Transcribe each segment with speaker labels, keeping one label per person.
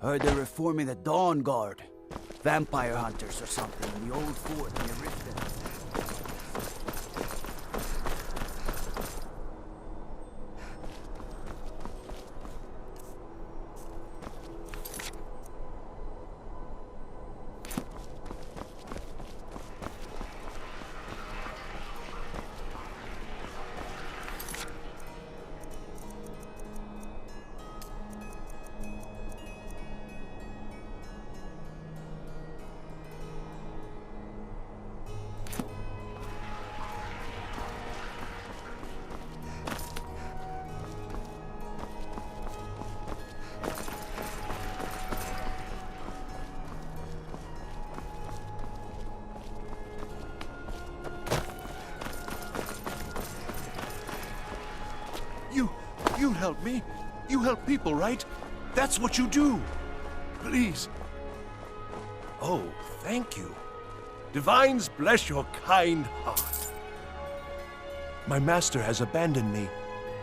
Speaker 1: Heard they're reforming the Dawn Guard. Vampire hunters or something in the old fort near Riften.
Speaker 2: You help me. You help people, right? That's what you do. Please. Oh, thank you. Divines bless your kind heart. My master has abandoned me,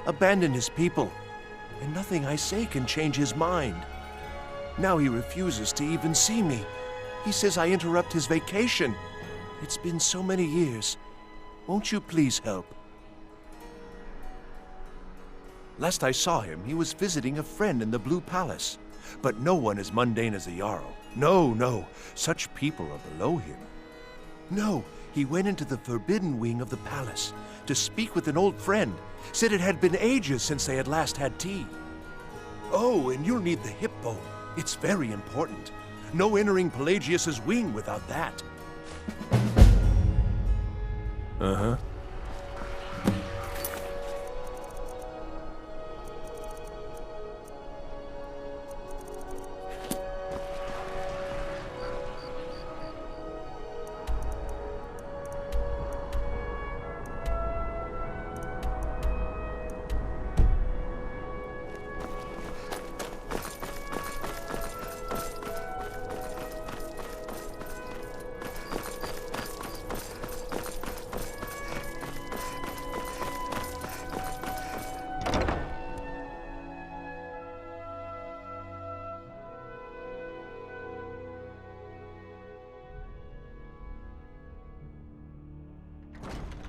Speaker 2: abandoned his people, and nothing I say can change his mind. Now he refuses to even see me. He says I interrupt his vacation. It's been so many years. Won't you please help? Last I saw him, he was visiting a friend in the Blue Palace. But no one as mundane as the Jarl. No, such people are below him. No, he went into the forbidden wing of the palace to speak with an old friend. Said it had been ages since they had last had tea. Oh, and you'll need the hip bone. It's very important. No entering Pelagius's wing without that. Uh-huh.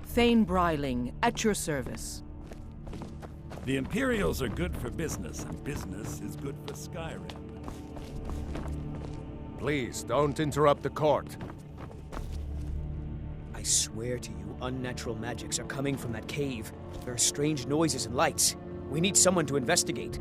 Speaker 3: Thane Bryling, at your service.
Speaker 4: The Imperials are good for business, and business is good for Skyrim.
Speaker 2: Please, don't interrupt the court.
Speaker 5: I swear to you, unnatural magics are coming from that cave. There are strange noises and lights. We need someone to investigate.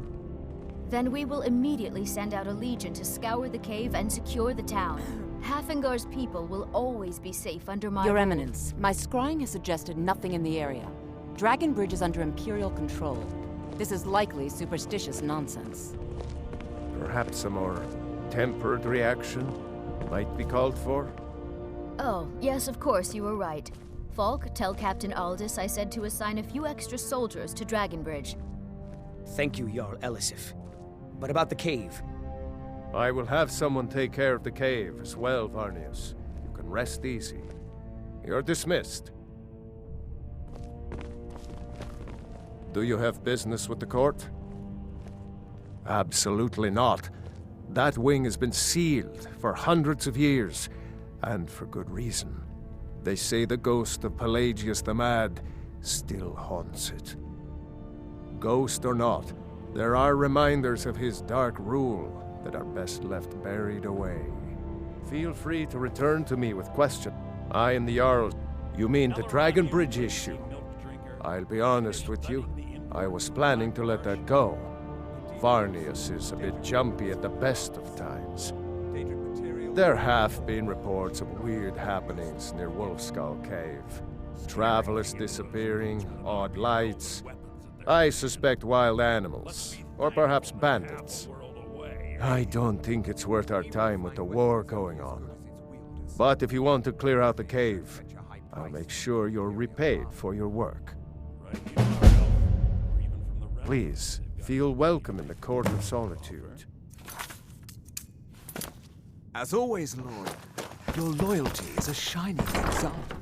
Speaker 6: Then we will immediately send out a legion to scour the cave and secure the town. Hafingar's people will always be safe under my
Speaker 3: Your
Speaker 6: rule.
Speaker 3: Eminence, my scrying has suggested nothing in the area. Dragonbridge is under Imperial control. This is likely superstitious nonsense.
Speaker 2: Perhaps a more tempered reaction might be called for?
Speaker 6: Oh, yes, of course, you were right. Falk, tell Captain Aldous I said to assign a few extra soldiers to Dragonbridge.
Speaker 5: Thank you, Jarl Elisif. But about the cave?
Speaker 2: I will have someone take care of the cave as well, Varnius. You can rest easy. You're dismissed. Do you have business with the court? Absolutely not. That wing has been sealed for hundreds of years, and for good reason. They say the ghost of Pelagius the Mad still haunts it. Ghost or not, there are reminders of his dark rule that are best left buried away. Feel free to return to me with questions. I am the Jarl. You mean the Dragonbridge issue? I'll be honest with you. I was planning to let that go. Varnius is a bit jumpy at the best of times. There have been reports of weird happenings near Wolfskull Cave. Travelers disappearing, odd lights. I suspect wild animals, or perhaps bandits. I don't think it's worth our time with the war going on. But if you want to clear out the cave, I'll make sure you're repaid for your work. Please, feel welcome in the Court of Solitude.
Speaker 1: As always, Lord, your loyalty is a shining example.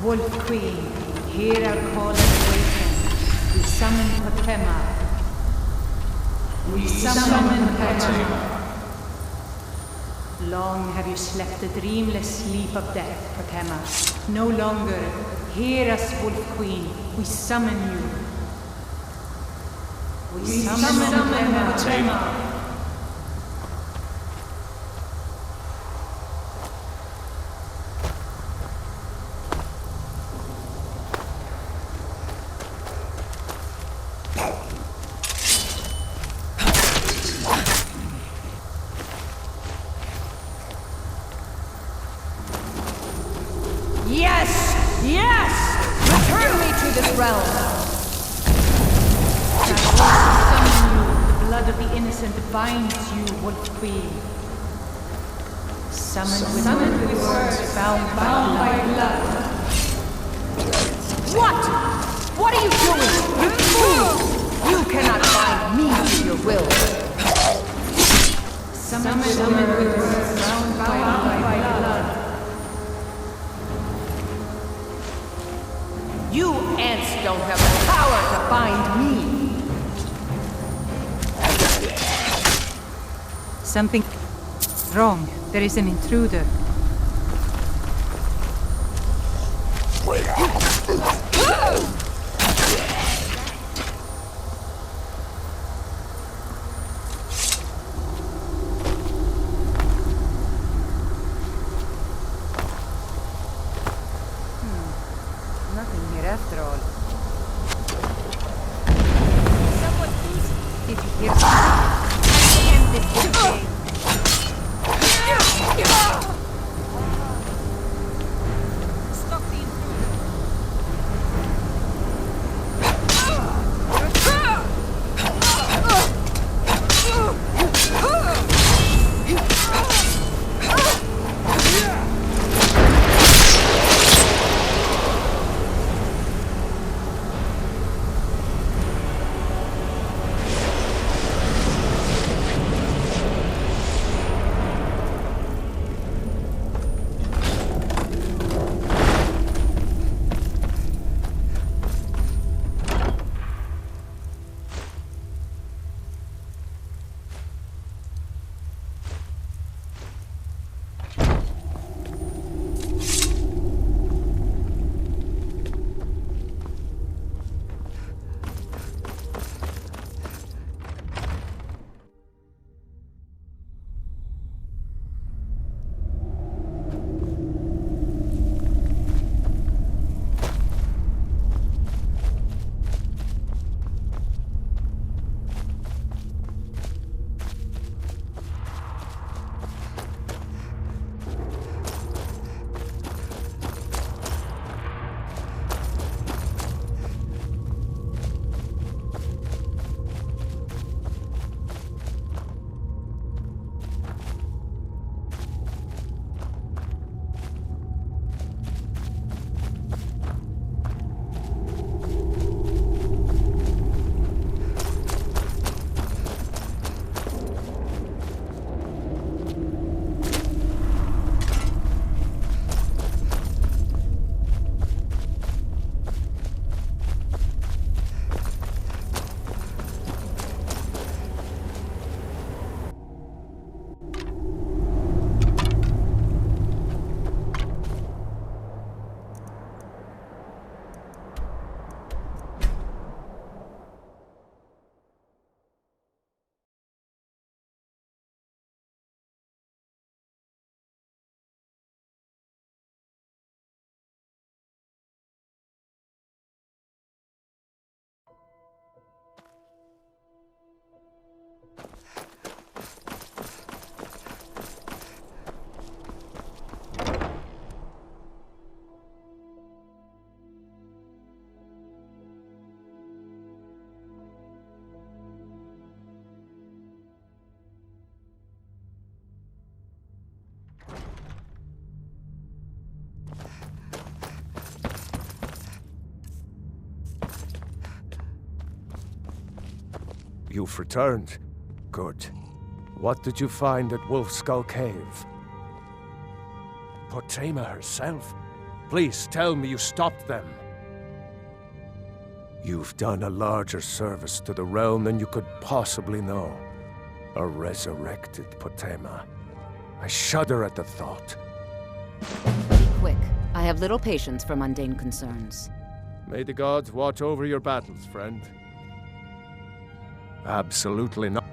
Speaker 7: Wolf Queen, hear our call and awaken. We summon Potema. We summon Potema. Long have you slept the dreamless sleep of death, Potema. No longer. Hear us, Wolf Queen. We summon you. We summon Potema.
Speaker 3: Yes! Yes! Return me to this realm!
Speaker 7: Summon you. The blood of the innocent binds you, Wolf Queen. Summoned with words bound by blood.
Speaker 3: What? What are you doing? You fool! You cannot bind me to your will.
Speaker 7: Summoned with words bound by blood.
Speaker 3: You ants don't have the power to bind me!
Speaker 7: Something wrong. There is an intruder.
Speaker 3: Nothing here after all.
Speaker 7: Someone please. Did you hear something? I am this day.
Speaker 2: You've returned. Good. What did you find at Wolf Skull Cave? Potema herself? Please tell me you stopped them. You've done a larger service to the realm than you could possibly know. A resurrected Potema. I shudder at the thought.
Speaker 3: Be quick. I have little patience for mundane concerns.
Speaker 2: May the gods watch over your battles, friend. Absolutely not.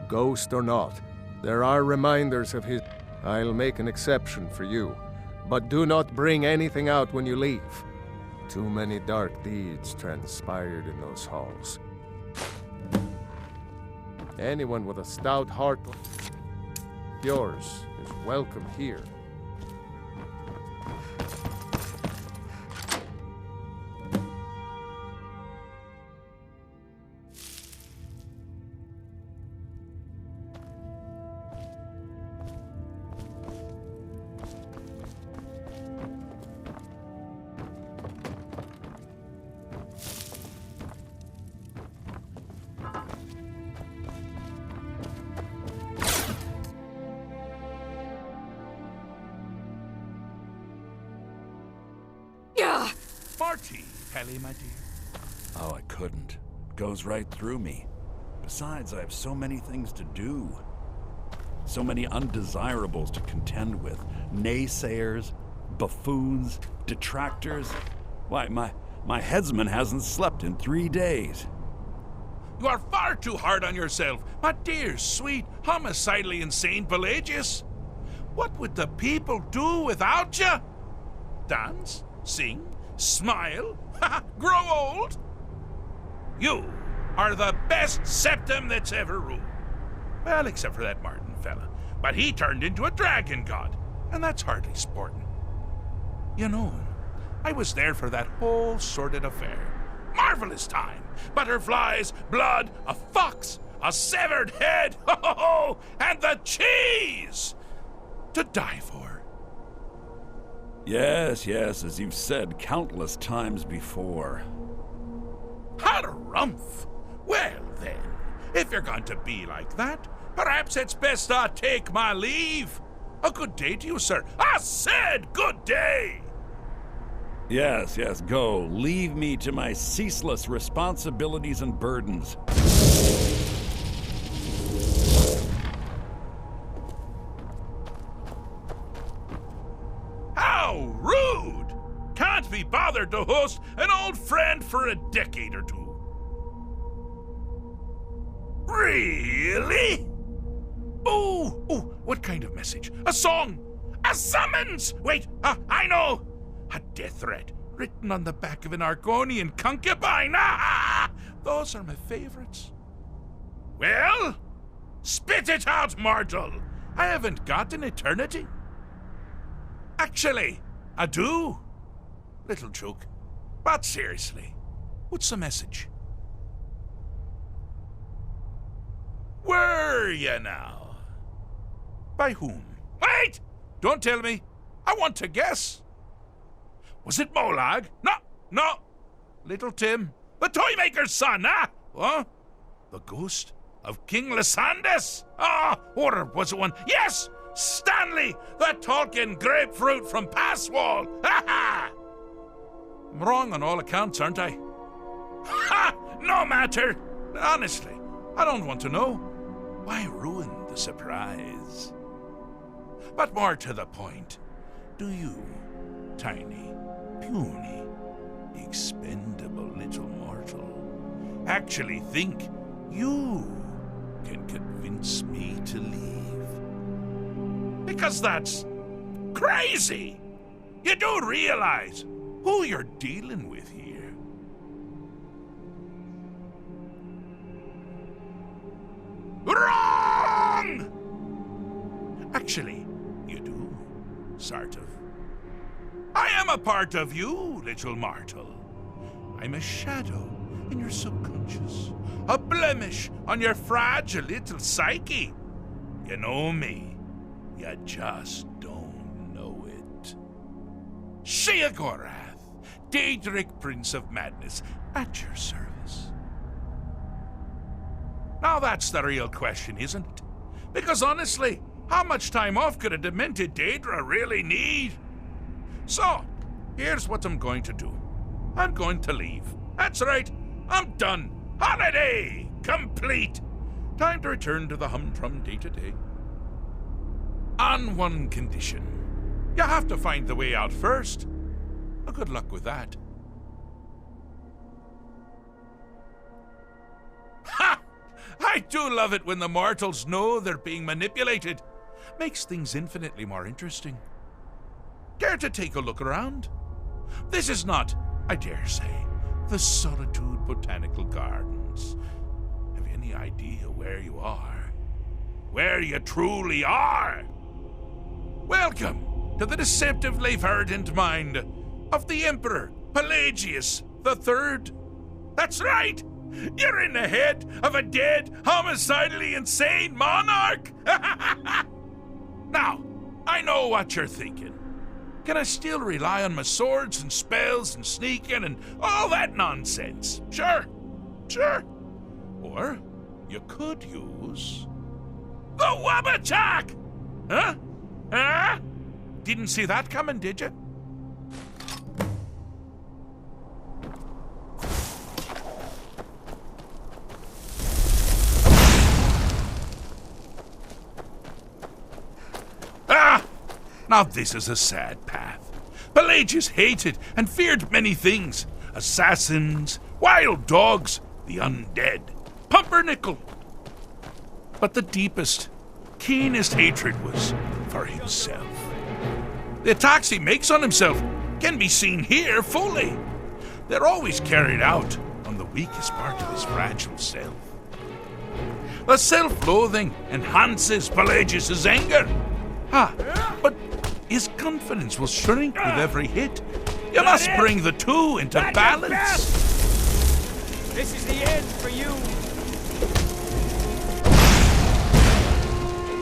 Speaker 2: Ghost or not, there are reminders of his... I'll make an exception for you, but do not bring anything out when you leave. Too many dark deeds transpired in those halls. Anyone with a stout heart, yours, is welcome here.
Speaker 4: Marty, Pelly, my dear. Oh, I couldn't. It goes right through me. Besides, I have so many things to do. So many undesirables to contend with. Naysayers, buffoons, detractors. Why, my headsman hasn't slept in 3 days.
Speaker 8: You are far too hard on yourself, my dear, sweet, homicidally insane Pelagius. What would the people do without you? Dance? Sing? Smile? Grow old? You are the best septum that's ever ruled. Well, except for that Martin fella. But he turned into a dragon god, and that's hardly sporting. You know, I was there for that whole sordid affair. Marvelous time. Butterflies, blood, a fox, a severed head, ho ho ho, and the cheese to die for.
Speaker 4: Yes, as you've said countless times before.
Speaker 8: Harumph! Well then, if you're going to be like that, perhaps it's best I take my leave. A good day to you, sir. I said good day!
Speaker 4: Yes, go. Leave me to my ceaseless responsibilities and burdens.
Speaker 8: How rude! Can't be bothered to host an old friend for a decade or two. Really? Oh, what kind of message? A song? A summons! Wait, I know! A death threat written on the back of an Argonian concubine. Those are my favorites. Well, spit it out, mortal. I haven't got an eternity. Actually, I do. Little joke. But seriously, what's the message? Were you now? By whom? Wait! Don't tell me. I want to guess. Was it Molag? No. Little Tim. The Toymaker's son, huh? What? The ghost of King Lysandas? Or was it one? Yes! Stanley, the talking grapefruit from Passwall! Ha ha! I'm wrong on all accounts, aren't I? Ha! No matter! Honestly, I don't want to know. Why ruin the surprise? But more to the point, do you, tiny, puny, expendable little mortal, actually think you can convince me to leave? Because that's crazy! You do realize who you're dealing with here. Wrong! Actually, you do, sort of. I am a part of you, little mortal. I'm a shadow in your subconscious, a blemish on your fragile little psyche. You know me, you just don't know it. Sheogorath, Daedric Prince of Madness, at your service. Now that's the real question, isn't it? Because honestly, how much time off could a demented Daedra really need? So, here's what I'm going to do. I'm going to leave. That's right, I'm done. Holiday complete. Time to return to the humdrum day-to-day. On one condition. You have to find the way out first. Well, good luck with that. Ha! I do love it when the mortals know they're being manipulated. Makes things infinitely more interesting. Care to take a look around? This is not, I dare say, the Solitude Botanical Gardens. Have you any idea where you are? Where you truly are? Welcome to the deceptively verdant mind of the Emperor Pelagius III. That's right! You're in the head of a dead, homicidally insane monarch! Now, I know what you're thinking. Can I still rely on my swords and spells and sneaking and all that nonsense? Sure. Or you could use the Wabachak! Huh? Didn't see that coming, did you? Now this is a sad path. Pelagius hated and feared many things. Assassins, wild dogs, the undead, pumpernickel. But the deepest, keenest hatred was for himself. The attacks he makes on himself can be seen here fully. They're always carried out on the weakest part of his fragile self. The self-loathing enhances Pelagius's anger. But his confidence will shrink with every hit. You must bring the two into balance.
Speaker 5: This is the end for you.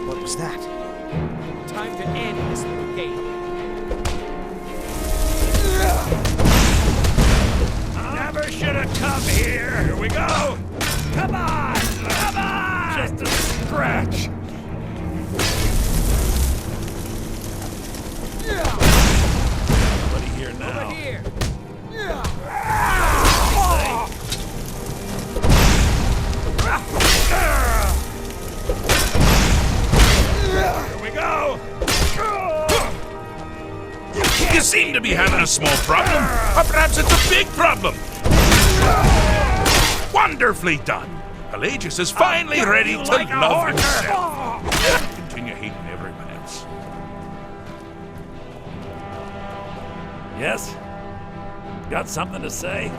Speaker 5: What was that? Time to end this little game.
Speaker 4: Never should have come here. Here we go. Come on. Just a scratch. Somebody here now.
Speaker 5: Over here.
Speaker 4: Here we go.
Speaker 8: You seem to be having a small problem, or perhaps it's a big problem. Wonderfully done. Pelagius is finally ready to love himself and continue hating everyone else.
Speaker 4: Yes? Got something to say?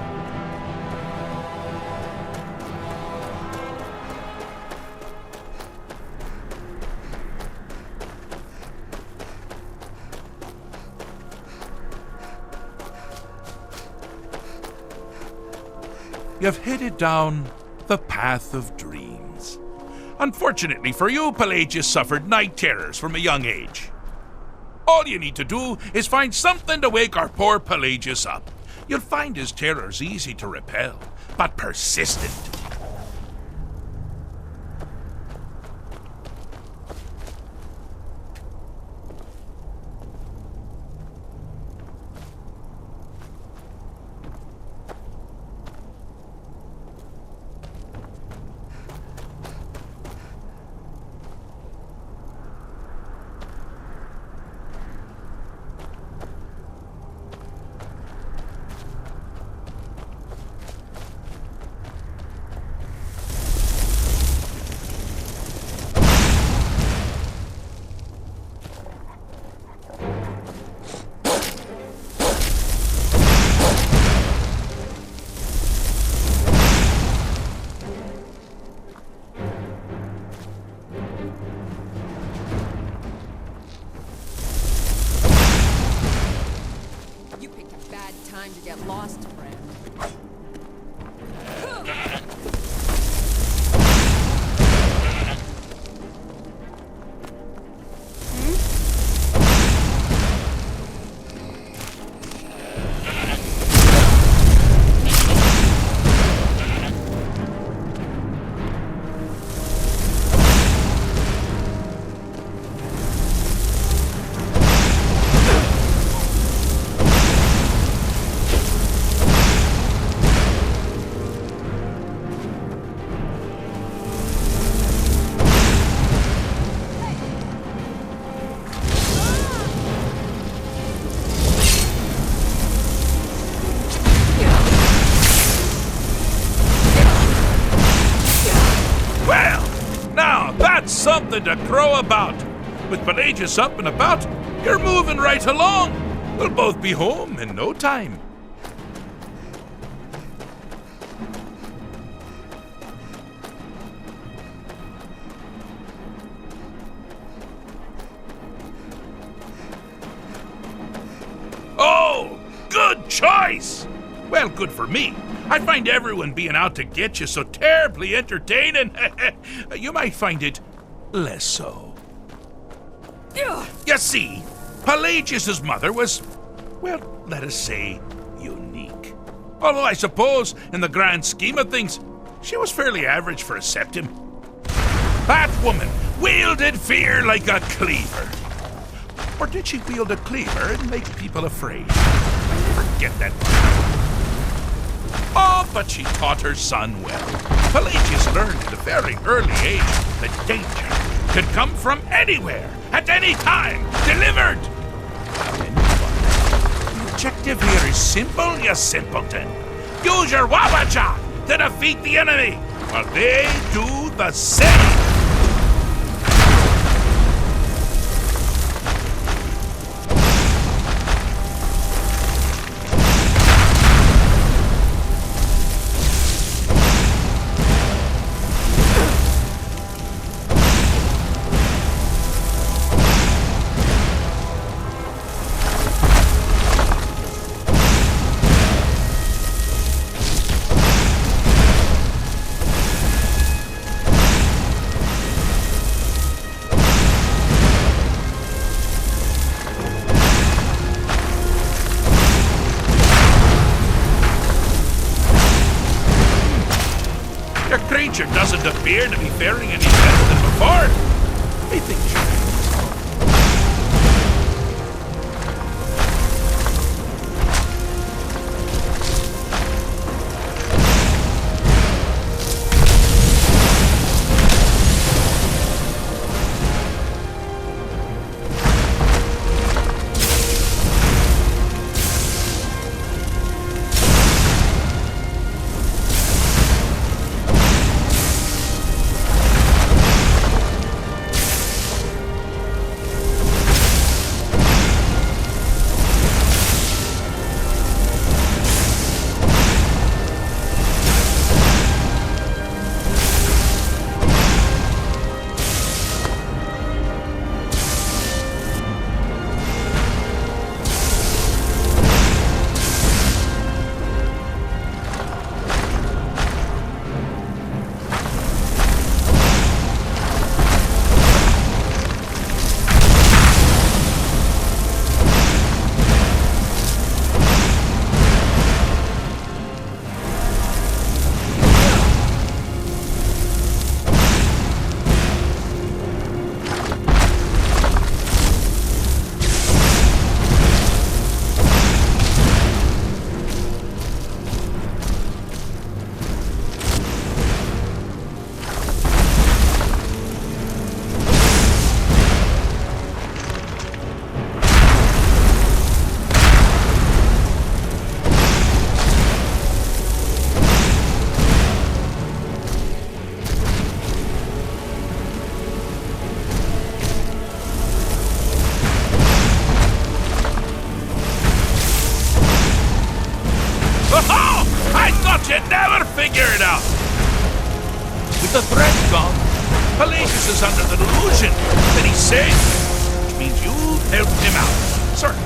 Speaker 8: You've headed down the path of dreams. Unfortunately for you, Pelagius suffered night terrors from a young age. All you need to do is find something to wake our poor Pelagius up. You'll find his terrors easy to repel, but persistent.
Speaker 3: Time to get lost, friend.
Speaker 8: crow about. With Pelagius up and about, you're moving right along. We'll both be home in no time. Oh, good choice! Well, good for me. I find everyone being out to get you so terribly entertaining. You might find it less so. You see, Pelagius's mother was, well, let us say, unique. Although I suppose, in the grand scheme of things, she was fairly average for a septim. That woman wielded fear like a cleaver. Or did she wield a cleaver and make people afraid? I never get that part. Oh, but she taught her son well. Pelagius learned at a very early age that danger could come from anywhere, at any time, delivered. The objective here is simple, you simpleton. Use your wabacha to defeat the enemy, while they do the same. Your creature doesn't appear to be faring any better than before. I think you'd never figure it out! With the threat gone, Pelagius is under the delusion that he's safe, which means you've helped him out, certainly.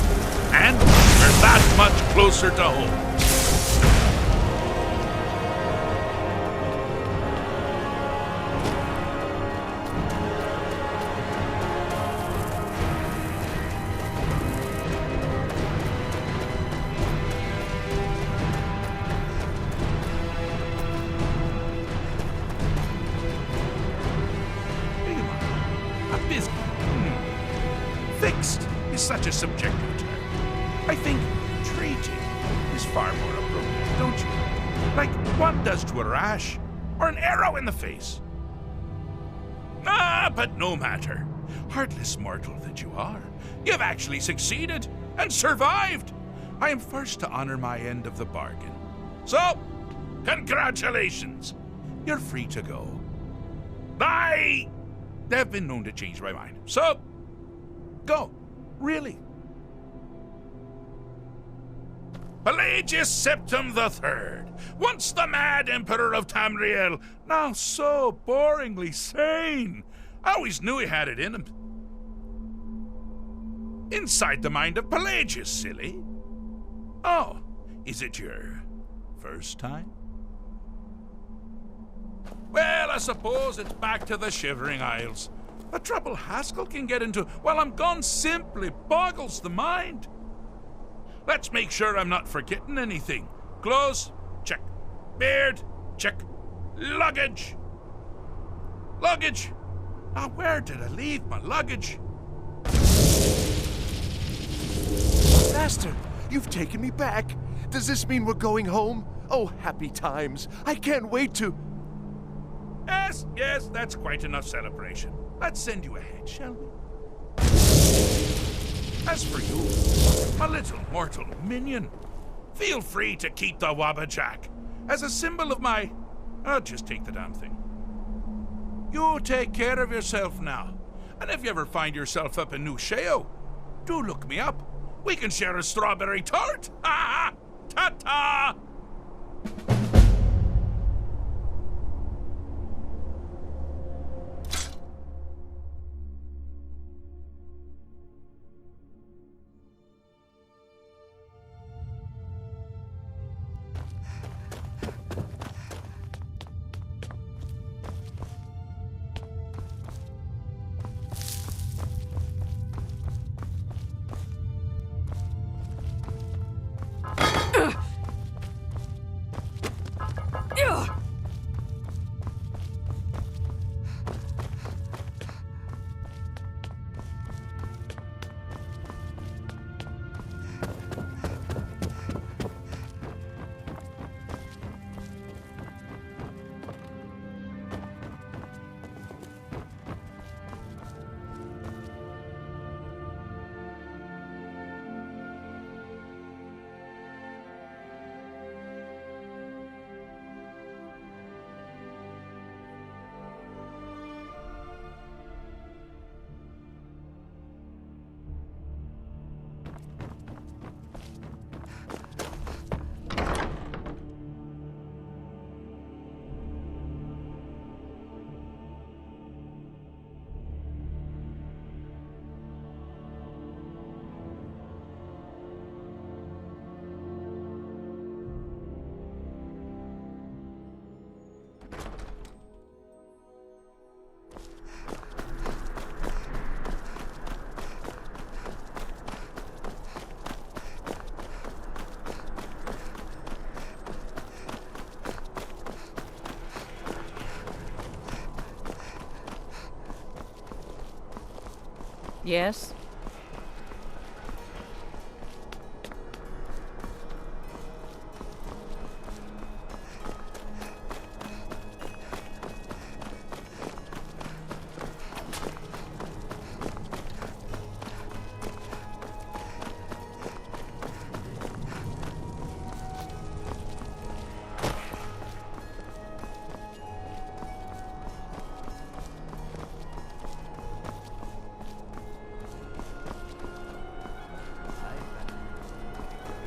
Speaker 8: And we're that much closer to home. Fixed is such a subjective term. I think treating is far more appropriate, don't you? Like one does to a rash or an arrow in the face. Ah, but no matter. Heartless mortal that you are, you've actually succeeded and survived. I am first to honor my end of the bargain. So, congratulations. You're free to go. they've been known to change my mind. So, go. Really. Pelagius Septim III, once the mad Emperor of Tamriel, now so boringly sane. I always knew he had it in him. Inside the mind of Pelagius, silly. Oh, is it your first time? Well, I suppose it's back to the Shivering Isles. The trouble Haskell can get into while I'm gone simply boggles the mind. Let's make sure I'm not forgetting anything. Clothes, check. Beard, check. Luggage. Luggage. Now, where did I leave my luggage?
Speaker 9: Master, you've taken me back. Does this mean we're going home? Oh, happy times. I can't wait to...
Speaker 8: Yes, that's quite enough celebration. Let's send you ahead, shall we? As for you, my little mortal minion, feel free to keep the Wabbajack as a symbol of my... I'll just take the damn thing. You take care of yourself now. And if you ever find yourself up in New Sheo, do look me up. We can share a strawberry tart. Ha ha! Ta-ta!
Speaker 3: Yes?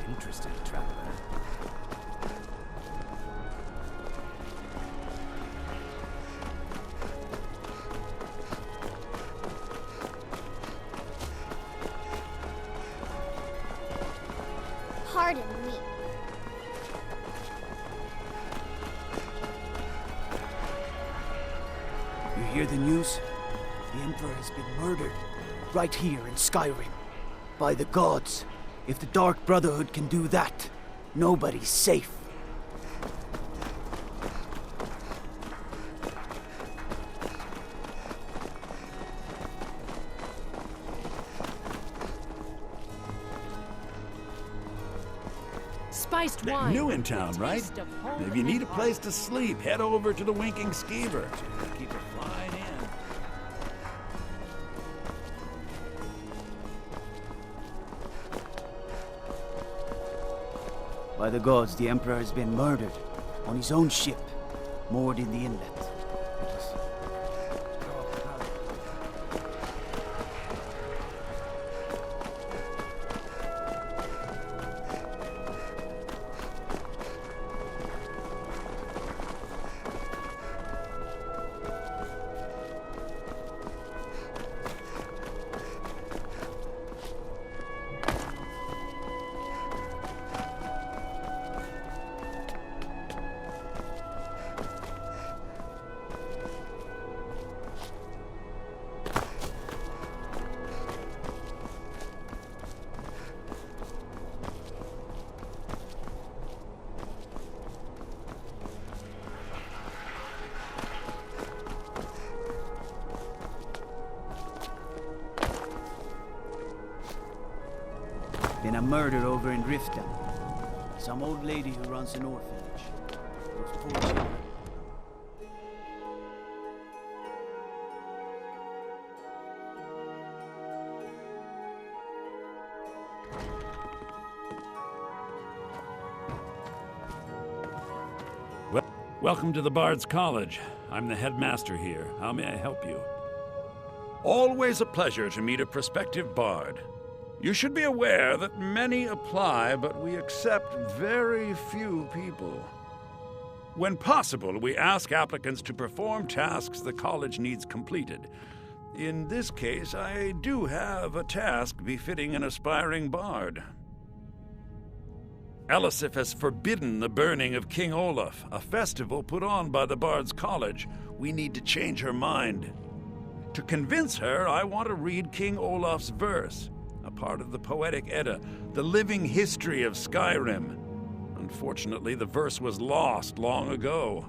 Speaker 1: Interesting traveler.
Speaker 10: Pardon me.
Speaker 1: You hear the news? The Emperor has been murdered. Right here in Skyrim. By the gods. If the Dark Brotherhood can do that, nobody's safe.
Speaker 3: Spiced wine.
Speaker 4: New in town, right? If you need a place to sleep, head over to the Winking Skeever. Keep it flying in.
Speaker 1: By the gods, the Emperor has been murdered on his own ship, moored in the inlet. Been a murder over in Riften. Some old lady who runs an orphanage. Those poor children.
Speaker 4: Welcome to the Bard's College. I'm the headmaster here. How may I help you? Always a pleasure to meet a prospective bard. You should be aware that many apply, but we accept very few people. When possible, we ask applicants to perform tasks the college needs completed. In this case, I do have a task befitting an aspiring bard. Elisif has forbidden the burning of King Olaf, a festival put on by the Bard's College. We need to change her mind. To convince her, I want to read King Olaf's verse, a part of the Poetic Edda, the living history of Skyrim. Unfortunately, the verse was lost long ago.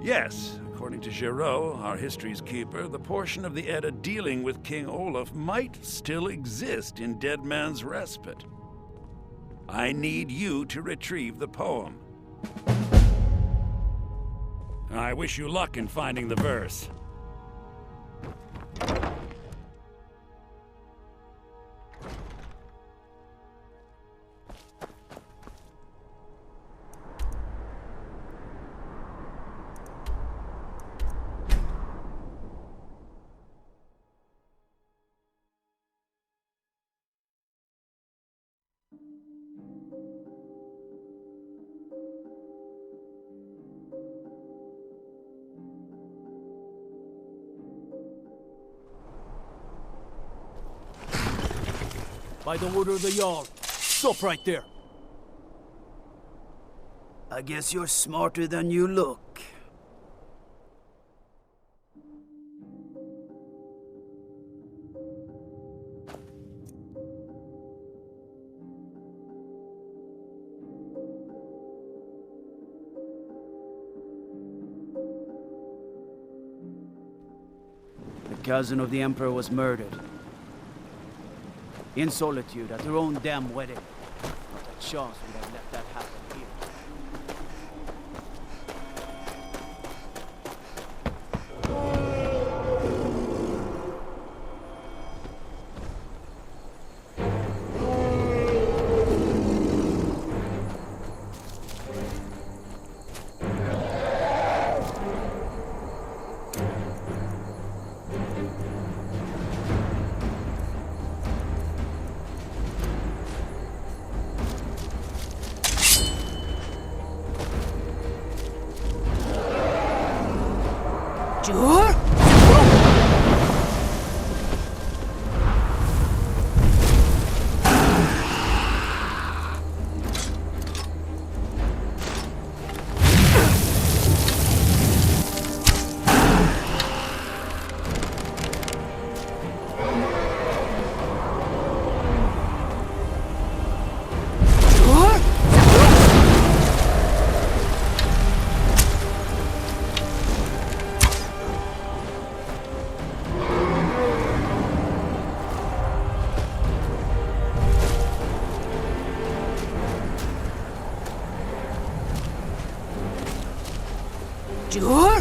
Speaker 4: Yes, according to Giraud, our history's keeper, the portion of the Edda dealing with King Olaf might still exist in Dead Man's Respite. I need you to retrieve the poem. I wish you luck in finding the verse.
Speaker 1: By the order of the Jarl, stop right there. I guess you're smarter than you look. The cousin of the Emperor was murdered. In solitude, at their own damn wedding. Not a chance we'd have let that happen here.
Speaker 10: Sure?